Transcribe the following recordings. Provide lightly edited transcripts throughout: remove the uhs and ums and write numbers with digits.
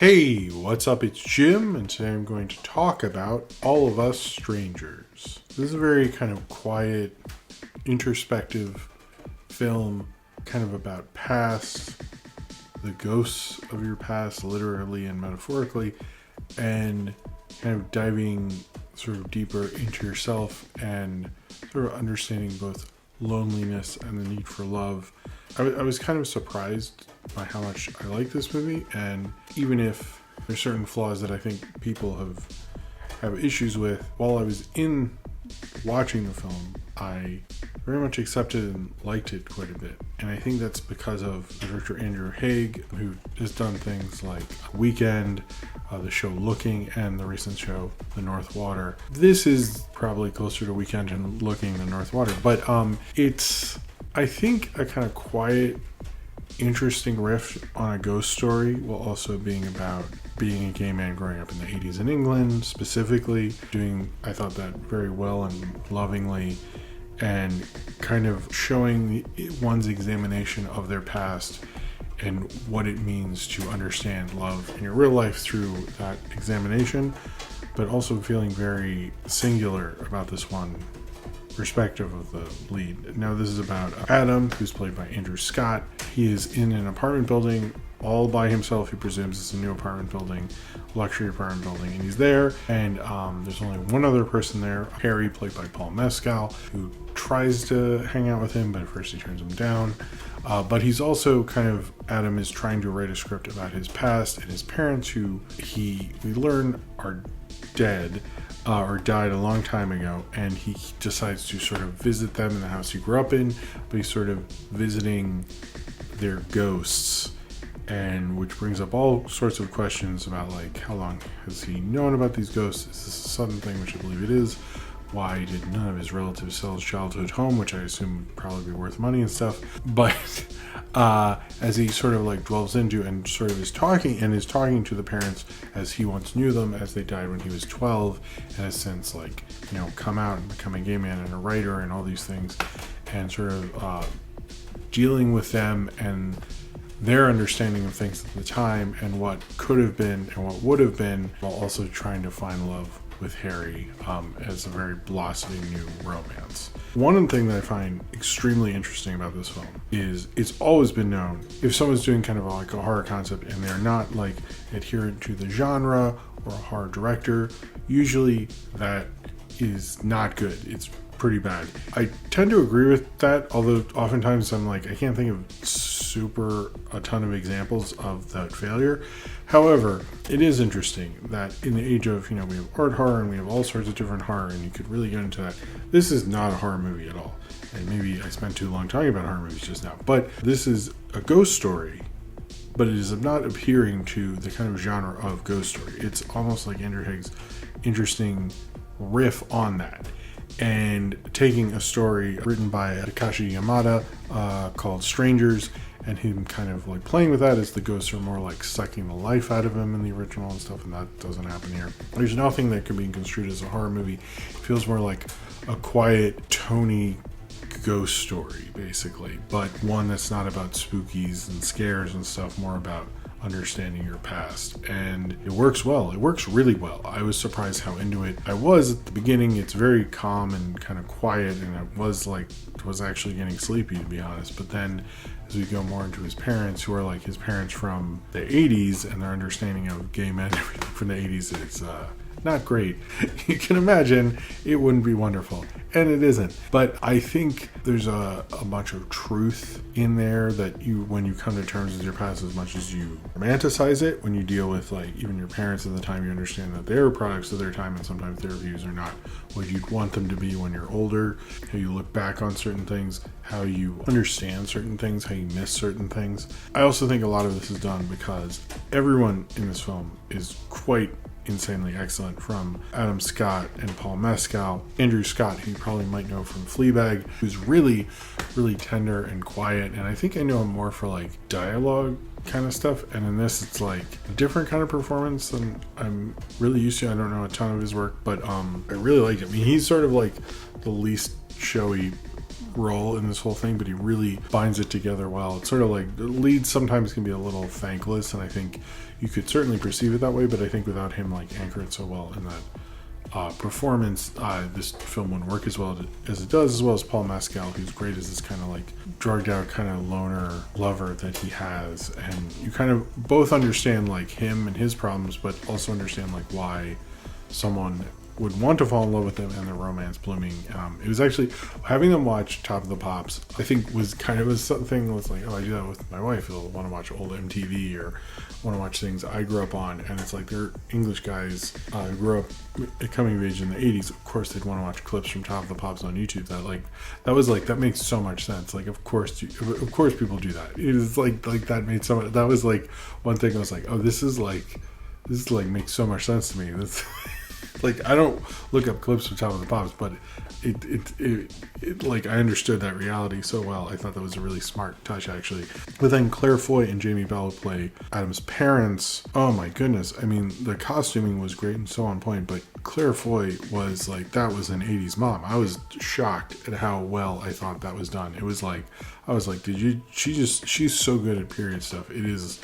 Hey, what's up? It's Jim, and today I'm going to talk about All of Us Strangers. This is a very kind of quiet, introspective film, kind of about past, the ghosts of your past, literally and metaphorically, and kind of diving sort of deeper into yourself and sort of understanding both loneliness and the need for love. I was kind of surprised by how much I like this movie, and even if there's certain flaws that I think people have issues with, while I was in watching the film, I very much accepted and liked it quite a bit. And I think that's because of director Andrew Haig, who has done things like Weekend, the show Looking, and the recent show The North Water. This is probably closer to Weekend and Looking than North Water, but it's, I think, a kind of quiet, interesting riff on a ghost story, while also being about being a gay man growing up in the 80s in England, specifically doing, I thought, that very well and lovingly, and kind of showing one's examination of their past and what it means to understand love in your real life through that examination, but also feeling very singular about this one perspective of the lead. Now, this is about Adam, who's played by Andrew Scott. He is in an apartment building all by himself. He presumes it's a new apartment building, luxury apartment building, and he's there, and there's only one other person there, Harry, played by Paul Mescal, who tries to hang out with him, but at first he turns him down. But he's also Adam is trying to write a script about his past and his parents, who we learn are dead, or died a long time ago, and he decides to sort of visit them in the house he grew up in, but he's sort of visiting their ghosts, and which brings up all sorts of questions about, like, how long has he known about these ghosts? Is this a sudden thing, which I believe it is? Why did none of his relatives sell his childhood home, which I assume would probably be worth money and stuff? But as he sort of like dwells into and sort of is talking to the parents as he once knew them, as they died when he was 12, and has since, like, come out and become a gay man and a writer and all these things, and sort of dealing with them and their understanding of things at the time and what could have been and what would have been, while also trying to find love with Harry as a very blossoming new romance. One thing that I find extremely interesting about this film is it's always been known, if someone's doing kind of like a horror concept and they're not like adherent to the genre or a horror director, usually that is not good. It's pretty bad. I tend to agree with that, although oftentimes I'm like, I can't think of a ton of examples of that failure. However, it is interesting that in the age of, we have art horror and we have all sorts of different horror, and you could really get into that. This is not a horror movie at all. And maybe I spent too long talking about horror movies just now, but this is a ghost story, but it is not adhering to the kind of genre of ghost story. It's almost like Andrew Haig's interesting riff on that, and taking a story written by Takashi Yamada called Strangers, and him kind of like playing with that as the ghosts are more like sucking the life out of him in the original and stuff, and that doesn't happen here. There's nothing that could be construed as a horror movie. It feels more like a quiet, Tony ghost story, basically, but one that's not about spookies and scares and stuff, more about understanding your past. And it works well. It works really well. I was surprised how into it I was at the beginning. It's very calm and kind of quiet, and I was actually getting sleepy, to be honest. But then as we go more into his parents, who are like his parents from the 80s, and their understanding of gay men from the 80s is not great. You can imagine it wouldn't be wonderful, and it isn't. But I think there's a bunch of truth in there that when you come to terms with your past, as much as you romanticize it, when you deal with like even your parents at the time, you understand that they're products of their time, and sometimes their views are not what you'd want them to be when you're older. How you look back on certain things, how you understand certain things, how you miss certain things. I also think a lot of this is done because everyone in this film is quite insanely excellent, from Adam Scott and Paul Mescal. Andrew Scott, who you probably might know from Fleabag, who's really, really tender and quiet, and I think I know him more for like dialogue kind of stuff, and in this it's like a different kind of performance than I'm really used to. I don't know a ton of his work, but I really like him. I mean, he's sort of like the least showy role in this whole thing, but he really binds it together well. It's sort of like the lead sometimes can be a little thankless, and I think you could certainly perceive it that way, but I think without him like anchoring so well in that performance, this film wouldn't work as well as it does, as well as Paul Mescal, who's great as this kind of like drugged out kind of loner lover that he has, and you kind of both understand like him and his problems, but also understand like why someone would want to fall in love with them and the romance blooming. It was actually having them watch Top of the Pops, I think was kind of a thing that was like, oh, I do that with my wife. They'll want to watch old MTV or want to watch things I grew up on, and it's like they're English guys grew up coming of age in the 80s. Of course they'd want to watch clips from Top of the Pops on YouTube. That makes so much sense. Like of course people do that. It is like that made so much, that was like one thing I was like, oh, this is like makes so much sense to me. That's like, I don't look up clips from Top of the Pops, but it like I understood that reality so well. I thought that was a really smart touch, actually. But then Claire Foy and Jamie Bell play Adam's parents. Oh my goodness. I mean, the costuming was great and so on point, but Claire Foy was like, that was an 80s mom. I was shocked at how well I thought that was done. It was like, I was like, she's so good at period stuff. It is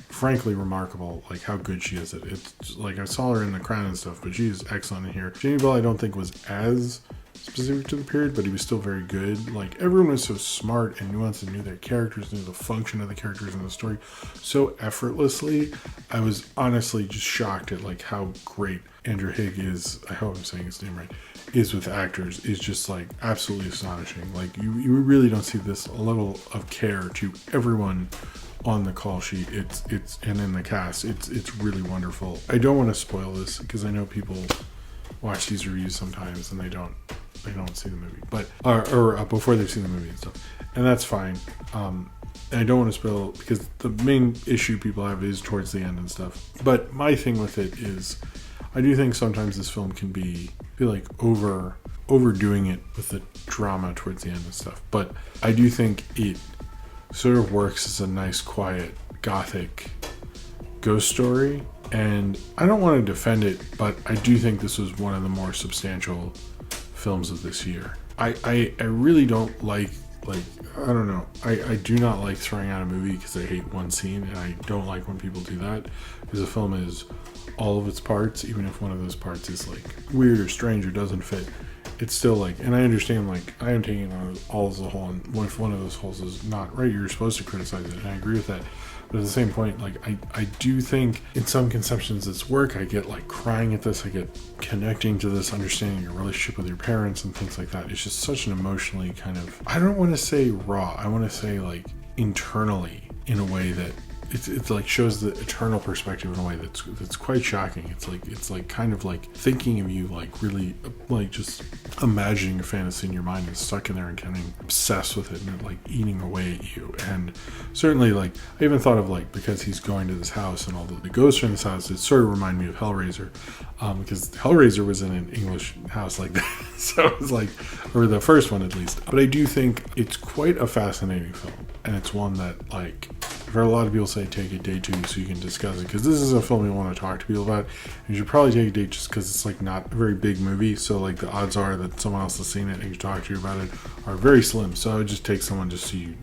frankly remarkable, like how good she is at it. It's like, I saw her in The Crown and stuff, but she's excellent in here. Jamie Bell I don't think was as specific to the period, but he was still very good. Like, everyone was so smart and nuanced and knew their characters, knew the function of the characters in the story so effortlessly. I was honestly just shocked at like how great Andrew Higg is, I hope I'm saying his name right, is with actors. Is just like absolutely astonishing. Like you really don't see this level of care to everyone on the call sheet. It's and in the cast, it's really wonderful. I don't want to spoil this because I know people watch these reviews sometimes and they don't see the movie, but or before they've seen the movie and stuff, and that's fine. And I don't want to spoil because the main issue people have is towards the end and stuff. But my thing with it is, I do think sometimes this film can be like overdoing it with the drama towards the end and stuff. But I do think it sort of works as a nice, quiet, gothic ghost story. And I don't want to defend it, but I do think this was one of the more substantial films of this year. I really don't like I don't know. I do not like throwing out a movie because I hate one scene, and I don't like when people do that, because a film is all of its parts, even if one of those parts is like weird or strange or doesn't fit. It's still like, and I understand, like, I am taking it all as a whole, and if one of those holes is not right, you're supposed to criticize it, and I agree with that. But at the same point, like, I do think in some conceptions it's work. I get like crying at this, I get connecting to this, understanding your relationship with your parents and things like that. It's just such an emotionally kind of, I don't want to say raw, I want to say like internally, in a way that it's like shows the eternal perspective in a way that's quite shocking. It's like kind of like thinking of you, like really like just imagining a fantasy in your mind and stuck in there and getting obsessed with it and like eating away at you. And certainly, like, I even thought of like, because he's going to this house and all the ghosts are in this house, it sort of reminded me of Hellraiser, because Hellraiser was in an English house like that. So it was like, or the first one at least. But I do think it's quite a fascinating film, and it's one that, like, I've heard a lot of people say take a date to so you can discuss it, because this is a film you want to talk to people about. You should probably take a date just because it's like not a very big movie, so like the odds are that someone else has seen it and can talk to you about it are very slim. So I would just take someone just so you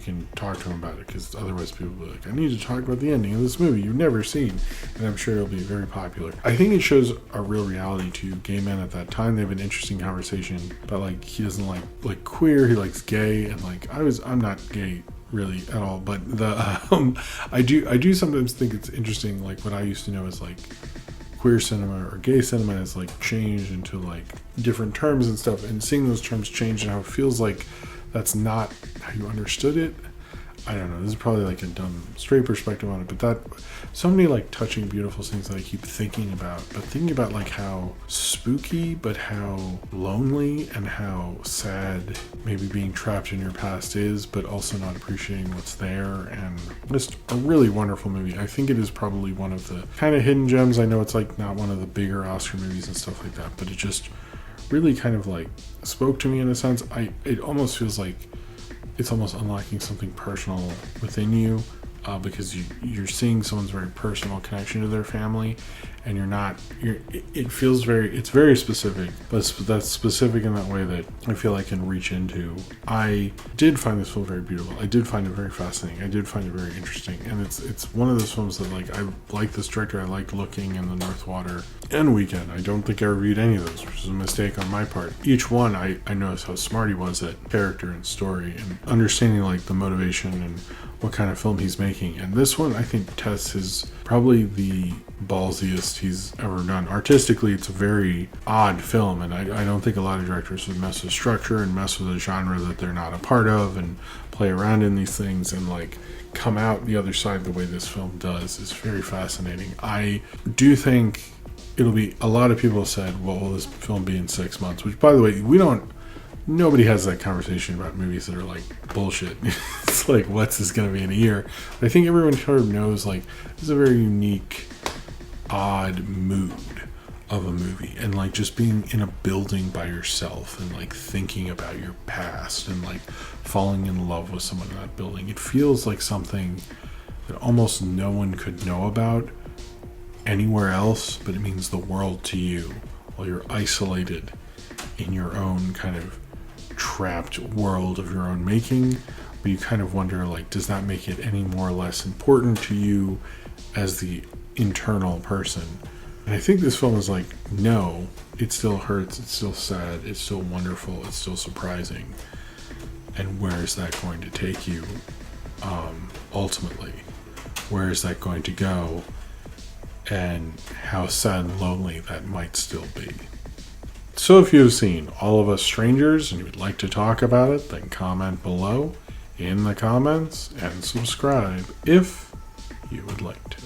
can talk to them about it, because otherwise people will be like, I need to talk about the ending of this movie you've never seen, and I'm sure it'll be very popular. I think it shows a real reality to gay men at that time. They have an interesting conversation about like, he doesn't like queer, he likes gay, and like I'm not gay really at all, but the I do sometimes think it's interesting, like what I used to know as like queer cinema or gay cinema has like changed into like different terms and stuff, and seeing those terms change and how it feels like that's not how you understood it. I don't know, this is probably like a dumb straight perspective on it, but that so many like touching, beautiful things that I keep thinking about, but thinking about like how spooky, but how lonely and how sad maybe being trapped in your past is, but also not appreciating what's there. And just a really wonderful movie. I think it is probably one of the kind of hidden gems. I know it's like not one of the bigger Oscar movies and stuff like that, but it just really kind of like spoke to me in a sense. It almost feels like it's almost unlocking something personal within you, because you're seeing someone's very personal connection to their family, and it's very specific, but that's specific in that way that I feel I can reach into. I did find this film very beautiful. I did find it very fascinating. I did find it very interesting, and it's one of those films that, like, I like this director. I like Looking and The North Water and Weekend. I don't think I reviewed any of those, which is a mistake on my part. Each one, I noticed how smart he was at character and story and understanding, like, the motivation and what kind of film he's making. And this one, I think, tests his probably the ballsiest he's ever done. Artistically, it's a very odd film, and I don't think a lot of directors would mess with structure and mess with a genre that they're not a part of and play around in these things and, like, come out the other side the way this film does. Is very fascinating. I do think it'll be, a lot of people have said, well, will this film be in 6 months? Which, by the way, nobody has that conversation about movies that are like bullshit. It's like, what's this going to be in a year? But I think everyone sort of knows, like, this is a very unique, odd mood of a movie. And, like, just being in a building by yourself and, like, thinking about your past and, like, falling in love with someone in that building. It feels like something that almost no one could know about anywhere else, but it means the world to you while you're isolated in your own kind of trapped world of your own making. But you kind of wonder, like, does that make it any more or less important to you as the internal person? And I think this film is like, no, it still hurts, it's still sad, it's still wonderful, it's still surprising. And where is that going to take you ultimately? Where is that going to go? And how sad and lonely that might still be. So if you've seen All of Us Strangers and you would like to talk about it, then comment below in the comments and subscribe if you would like to.